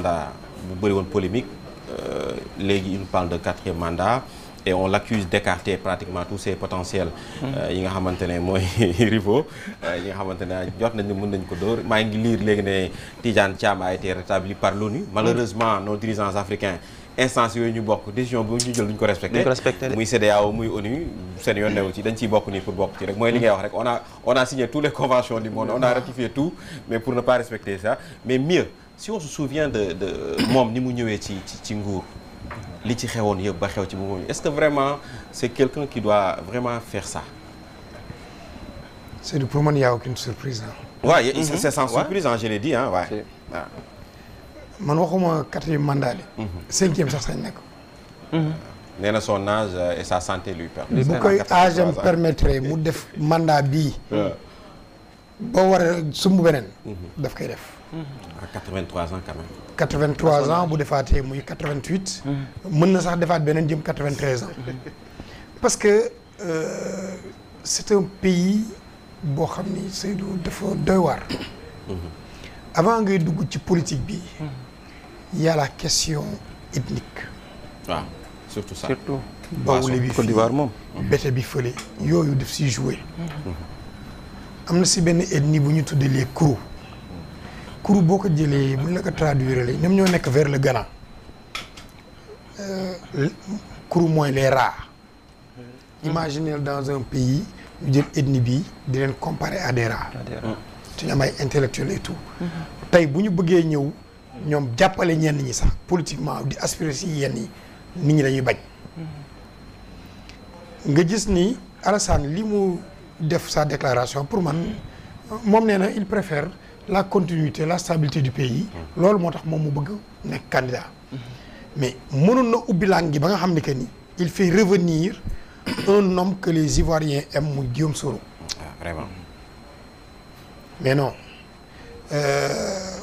mandat bu bëri woon polémique léegi il nous parle de 4e mandat et on l'accuse d'écarter pratiquement tous ses potentiels yi nga xamante ne mooy rivaux yi nga xamante ne jot nañ ne mën nañ ko dóor maa ngi lire léegi ne Tidiane Thiam a été rétabli par l'ONU malheureusement nos dirigeants africains instance yooyu ñu bokk décision bu ñu jël duñ ko respecté muy CEDEAO muy ONU seen yoon newu ci dañ ciy bokk nii pour bokk ci rek mooy li ngay wax rek on a signé toutes les conventions du monde on a ratifié tout mais pour ne pas respecter ça mais mieux si on se souvient de moom ni mu ñëwee ci nguur li ci xewoon yëpp ba xew ci bu est-ce que vraiment c'est quelqu'un qui doit vraiment faire ça? C'est pour moi il n'y a aucune surprise. Ouais, c'est sans surprise, je l'ai dit, hein, ouais. Man waxuma 4e mandat li 5e sax sañ nekk. Nee na son âge et sa santé lui permet. bu koy âge am permettre mu def mandat bii. boo war a sumb beneen. daf koy def. À 83 ans quand même. 83 ans bu defaatee muy 88. mën na sax defaat beneen jëm 93 ans. parce que c'est un pays boo xam ni Seydou dafa doy waar. avant ngay dugg ci politique bi. il y a la question ethnique. waaw surtout ça. surtout bawule bi Côte d'Ivoire moom. bete bi fële yooyu daf si jouer. am na si benn ethnie bu ñu tuddee les Krou. Krou boo ko jëlee bu ñu la ko traduire la ñoom ñoo nekk vers le Ghana. Krou mooy les rats. Imaginez dans un pays ñu jël ethnie bi di leen comparer à des rats. te ñu am ay intellectuels et tout. tey bu ñu bëggee ñëw ñoom jàppale ñenn ñi sax politiquement di aspirer si yenn yi nit ñi dañuy bañ. nga gis ni Alassane li mu def sa déclaration pour man moom nee na il préfère la continuité la stabilité du pays. loolu moo tax moom mu bëgg nekk candidat. mais mënoon na ubbi langue gi ba nga xam ne que ni il fait revenir un homme que les Ivoiriens aiment mu Guillaume Soro. Vraiment. mais non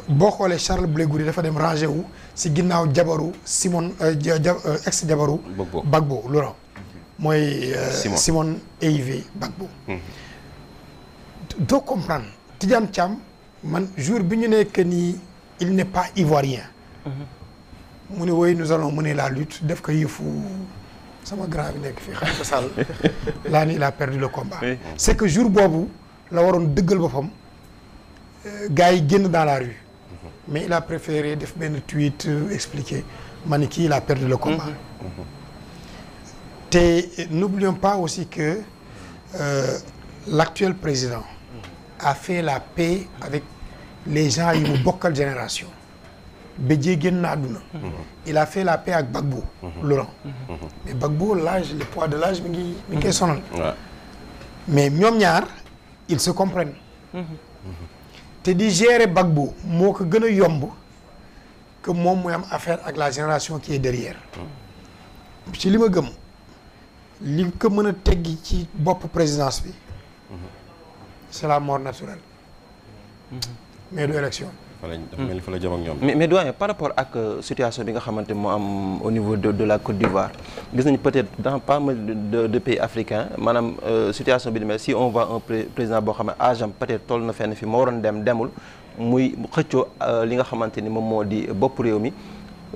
boo xoolee Charles Blé Goudé dafa dem rangé wu si ginnaaw jabaru Simone ex jabaru Gbagbo Laurent mooy Simone Eivé Gbagbo. doo comprendre Tidiane Thiam man jour bi ñu nekk nii il n'est pas ivoirien. mu ne woy nous allons mener la lutte def ko yëfu sama grand bi nekk fii Khalifa Sall laa ni il a perdu le combat. c'est que jour boobu la waroon dëggal boppam gars yi génn dans la rue. mais il a préféré def benn tweet expliquer ma ni kii il a perdu le combat. te n'oublions pas aussi que l'actuel président a fait la paix avec les gens yi mu bokkal génération. Bédié génn na àdduna. il a fait la paix ak Gbagbo. Laurent. mais Gbagbo l'âge le poids de l'âge mi ngi koy sonal. mais ñoom ñaar ils se comprennent. te di gérer Gbagbo moo ko gën a yomb que moom muy am affaire ak la génération qui est derrière. ci li ma gëm li ko mën a teggi ci bopp présidence bi. c'est la mort naturelle. mais du élection. fa la jëm ak ñoom. mais doyen par rapport ak situation bi nga xamante moo am au niveau de la Côte d'Ivoire gis nañu peut-être dans pas mal de pays africains maanaam situation bi demee si on voit un président boo xam ne âge am peut-être toll na fenn fi moo waroon demul muy xëccoo li nga xamante ni moom moo di bopp réew mi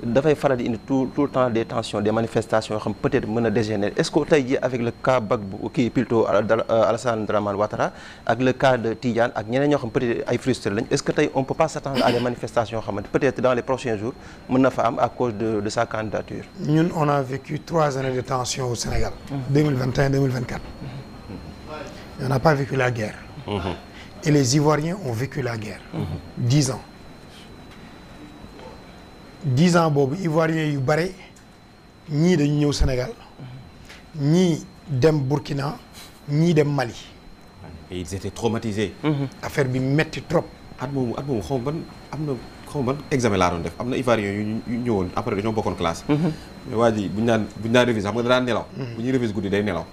dafay faral di indi tout le temps des tensions des manifestations yoo xam peut-être mën a dégénérer est-ce que tey jii avec le cas Gbagbo kii plutôt Alassane Dramane Ouattara ak le cas de Tidiane ak ñeneen ñoo xam peut-être ay frustrés lañ est-ce que tey on peut pas s'attendre à des manifestations yoo xamante peut-être dans les prochains jours mën na fa am à cause de sa candidature. ñun on a vécu 3 années de tension au Sénégal. 2021 2024. on n'a pas vécu la guerre. et les Ivoiriens ont vécu la guerre. 10 ans. 10 ans boobu Ivoiriens yu bare ñii dañu ñëw Sénégal ñii dem Burkina ñii dem Mali. et ils étaient traumatisés. affaire bi metti trop. at moomu xaw ma ban examen laa doon def am na Ivoiriens yu ñëwoon après dañoo bokkoon classe. mais waa ji bu ñu naan révise xam nga daan nelaw. bu ñuy révise guddi day nelaw.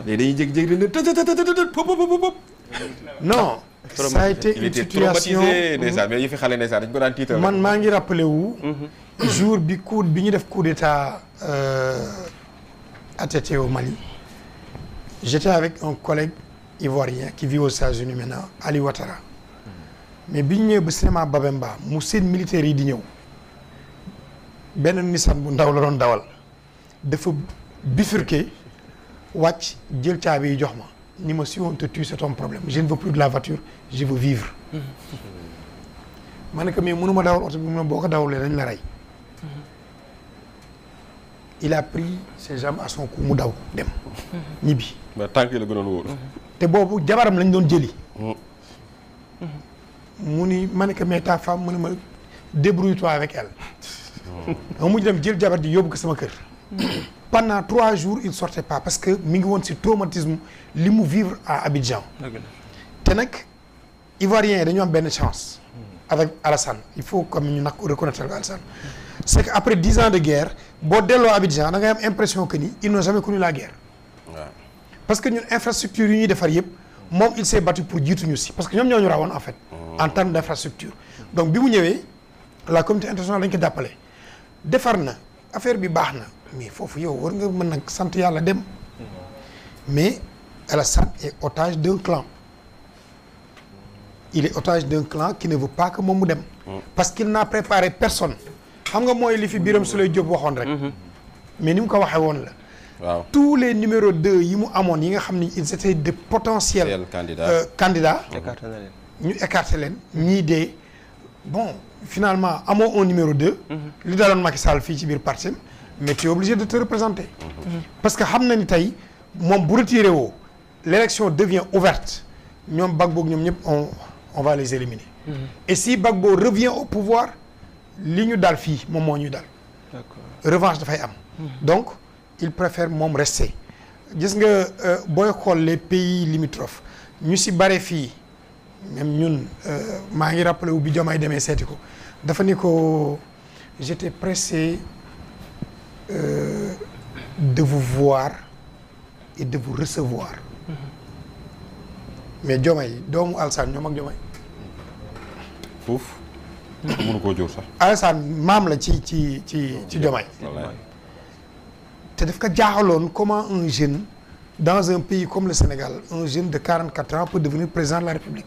léegi dañuy jékki-jékki ne tët non. ça a été une situation ndeysaan mais yi fi xale ndeysaan dañu ko daan tiital. man maa ngi rappelé wu. jour bi ñu def coup d'état ATT au Mali. j'étais avec un collègue ivoirien qui vit aux États-Unis maintenant Ali Ouattara. mais bi ñu ñëwee ba cinéma Babemba mu seen militaires yi di ñëw. benn Nissan bu ndaw la doon dawal dafa bifurqué wàcc jël caabi yi jox ma ni ma si on te tue c'est ton problème je ne veux plus de la voiture je veux vivre. ma ne ko mais mënuma dawal oto bi mu ne boo ko dawalee dañ la rey. il a pris ses jambes à son cou mu daw dem. ñibbi. mais tànk yi la gënoon wóor. te boobu jabaram lañ doon jëli. mu ni ma ne ko mais ta femme mu ne ma débrouille-toi avec elle. ma mujj dem jël jabar ji yóbbu ko sama kër. pendant 3 jours il sortait pas parce que mi ngi woon ci traumatisme li mu vivre à Abidjan. te nag Ivoiriens yi dañu am benn chance. avec Alassane il faut comme ñu nag reconnaître Alassane. c'est que après 10 ans de guerre boo delloo Abidjan da ngay am impression que ni ils n'ont jamais connu la guerre. parce que ñun infrastructure yi ñuy defar yëpp moom il s'est battu pour jiituñu si parce que ñoom ñoo ñu rawoon en fait. en termes d'infrastructure. donc bi mu ñëwee la communauté internationale dañ ko jàppale. defar na affaire bi baax na mais foofu yow war nga mën nag sant yàlla dem. mais Alassane est otage d'un clan. il est otage d'un clan qui ne veut pas que moom mu dem. parce qu'il n'a préparé personne. xam nga mooy li fi Birame Souleye Diop waxoon rek. mais ni mu ko waxee woon la. waaw tous les numéros 2 yi mu amoon yi nga xam ni ils étaient de potentiels candidats. écarté na leen. ñu écarté leen ñii dee bon finalement amoo un numéro 2. li daloon Macky Sall fii ci biir parti mais tu es obligé de te représenter. parce que xam na ni tey moom bu retiré woo l'élection devient ouverte ñoom Gbagbo ñoom ñëpp on va les éliminer. et si Gbagbo revient au pouvoir li ñu dal fii moom moo ñu dal. d'accord revanche dafay am. donc il préfère moom rester gis nga booy xool les pays limitrophes ñu si bare fii même ñun maa ngi rappelé wu bi Diomaye demee seeti ko dafa ni ko j'étais pressé de vous voir et de vous recevoir. mais Diomaye doomu Alassane ñoom ak Diomaye. foofu. mënu koo jur sax. Alassane maam la ci Diomaye. te daf ko jaaxaloon comment un jeune dans un pays comme le Sénégal un jeune de 44 ans peut devenir président de la République.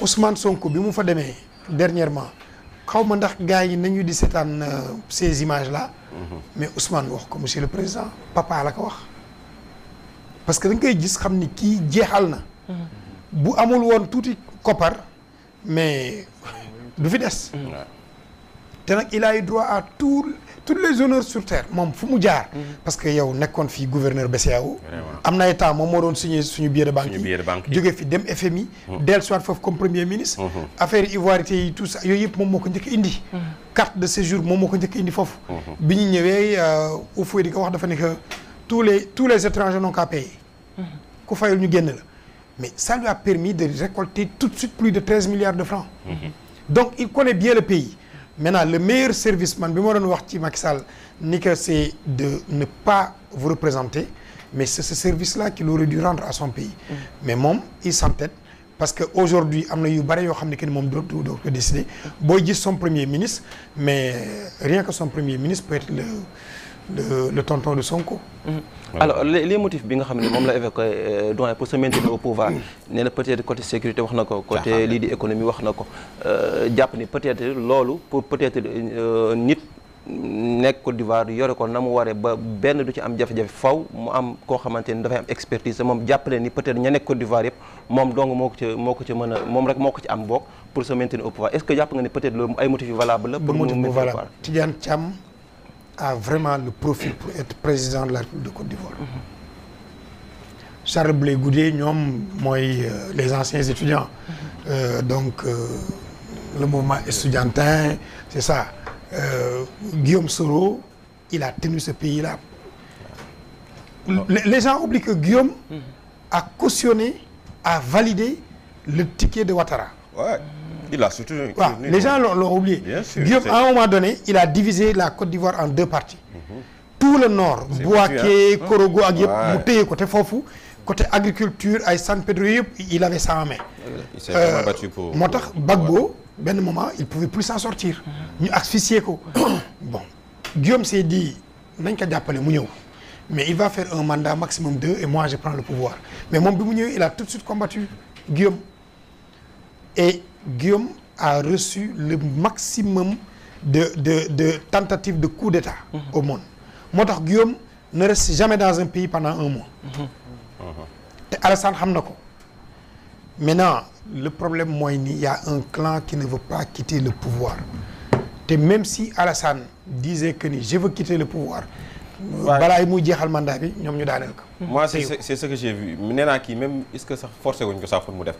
Ousmane Sonko bi mu fa demee dernièrement xaw ma ndax gars yi nañu di seetaan ces images là. mais Ousmane wax ko monsieur le président papa la ko wax. parce que da nga koy gis xam ni kii jeexal na. bu amul woon tuuti koppar mais du fi des. te nag il a eu droit à tous les honneurs sur terre moom fu mu jaar. parce que yow nekkoon fii gouverneur BCEAO. am na ay temps moom moo doon signé suñu billet de banque yi jóge fi dem FMI. dellu soit foofu comme premier ministre. affaire ivoirité yi tout ça yooyu yëpp moom moo ko njëkk indi. carte de séjour moom moo ko njëkk indi foofu. bi ñu ñëwee Houphouët di ko wax dafa ne que tous les étrangers n'ont qu'à payer. ku fayul ñu génn la mais ça lui a permis de récolter tout de suite plus de 13 milliards de francs. donc il connaît bien le pays. maintenant le meilleur service man bi ma doon wax ci Macky Sall ni que c'est de ne pas vous représenter mais c'est ce service-là qu'il aurait dû rendre à son pays. mais moom il s'entête parce que aujourd'hui am na yu bare yoo xam ne que ni moom doo ko décider booy gis son premier ministre mais rien que son premier ministre peut être le tonton de Sonko. alors les motifs bi nga xam ne moom la évoqué doyen pour se maintenir au pouvoir nee na peut-être côté sécurité wax na ko côté lii di économie wax na ko jàpp ni peut-être loolu pour peut-être nit nekk Côte d'Ivoire yore ko na mu waree ba benn du ci am jafe-jafe faw mu am koo xamante ni dafay am expertise moom jàppale ni peut-être ña nekk Côte d'Ivoire yëpp moom dong moo ko ci mën a moom rek moo ko ci am bokk pour se maintenir au pouvoir est-ce que jàpp nga ni peut-être loolu ay motifs yu valable la pour mu maintenir au pouvoir. Tidiane Thiam a vraiment le profil pour être président de la République de Côte d'Ivoire. Charles Blé Goudé ñoom mooy les anciens étudiants. donc le mouvement estudiantin c'est ça. Guillaume Soro il a tenu ce pays-là. Les gens oublient que Guillaume a cautionné, a validé le ticket de Ouattara. Ouais. Il a soutenu. Les gens l'ont oublié. Guillaume, à un moment donné, il a divisé la Côte d'Ivoire en 2 parties. Tout le nord, Bouaké, Korogo, mu téye côté foofu, côté agriculture, ay San Pedro yëpp, il avait ça en main. Il s'est vraiment battu pour. moo tax Gbagbo, benn moment, il pouvait plus s'en sortir. ñu asphyxier ko. Bon, Guillaume s'est dit, nañ ko jàppale mu ñëw. Mais il va faire un mandat maximum 2 et moi je prends le pouvoir. Mais moom bi mu ñëwee, il a tout de suite combattu Guillaume. Et Guillaume a reçu le maximum de tentatives de coup d'État au monde. moo tax Guillaume ne reste jamais dans un pays pendant un mois. te Alassane xam na ko. maintenant le problème mooy ni y a un clan qui ne veut pas quitter le pouvoir te même si Alassane disait que ni je veux quitter le pouvoir. balaa muy jeexal mandat bi ñoom ñu daaneel ko. moi c'est ce que j'ai vu nee naa kii même est-ce que sax forcé wuñ ko sax pour mu def.